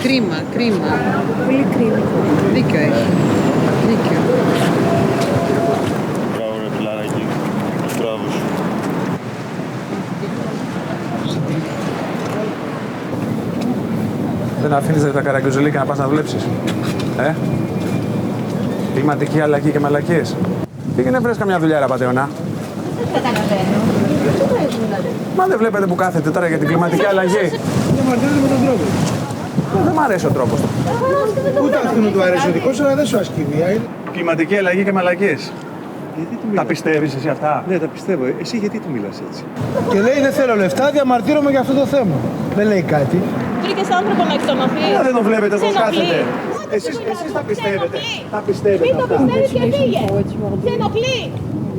Κρίμα. Πολύ κρίμα. Δίκιο έχει. Δίκιο. Μπράβο ρε φιλαράκι. Μπράβο σου. Δεν αφήνεις τα καραγκιουζελίκα να πας να δουλέψεις. Κλιματική αλλαγή και μαλακίες. Πήγαινε βρες καμιά δουλειά, ρε Πατεωνά. Δεν καταλαβαίνω. Τι το έχει δηλαδή. Μα δεν βλέπετε που κάθεται τώρα για την κλιματική αλλαγή. Δεν μαρτύρεται με τον τρόπο. Δεν μ' αρέσει ο τρόπος του. Ούτε αυτού του αρέσει ο δικός, αλλά δεν σου ασκεί βία. Κλιματική αλλαγή και μαλακίες. Γιατί του Τα μιλάς? πιστεύεις εσύ αυτά? Ναι, τα πιστεύω. Εσύ γιατί του μιλάς έτσι? Και λέει δεν θέλω λεφτά, διαμαρτύρομαι για αυτό το θέμα. Δεν λέει κάτι. Βρήκες άνθρωπο να εκτονωθεί. Δεν το βλέπετε πώς Σε ενοχλεί. κάθεται. Εσείς τα πιστεύετε. Τα πιστεύετε Μην το αυτά. πιστεύεις και φύγε. Σε ενοχλεί.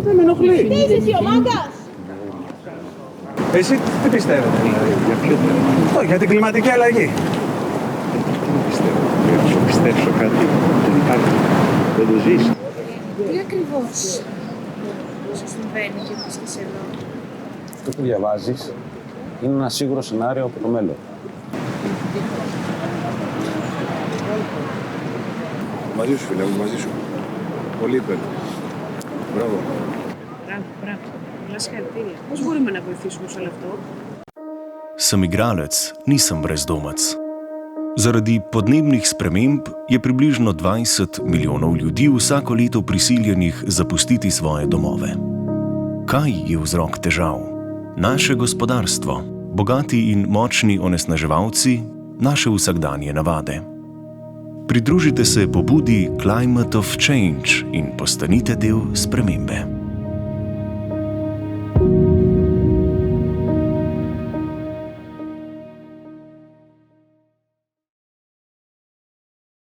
Δεν με ενοχλεί. Τι είσαι εσύ ο μάγκας. Εσύ τι πιστεύετε? Για ποιο θέμα? Αυτό, για την κλιματική αλλαγή. Δεν πιστεύω. Δεν σου πιστέψω κάτι. Δεν υπάρχει. Δεν το ζεις. Τι ακριβώς σου συμβαίνει και που είσαι εδώ? Αυτό που διαβάζεις είναι ένα σίγουρο σενάριο από το μέλλον. Μαζί σου φίλε μου, μαζί σου. Πολύ υπέροχο. Μπράβο. Μπράβο. Πολλά συγχαρητήρια. Πώς μπορούμε να βοηθήσουμε σε όλο αυτό? Sem igralec, nisem brezdomec. Zaradi podnebnih sprememb je približno 20 milijonov ljudi vsako leto prisiljenih zapustiti svoje domove. Kaj je vzrok težav? Naše gospodarstvo, bogati in močni onesnaževalci, naše vsakdanje navade. Pridružite se pobudi Climate of Change in postanite del spremembe.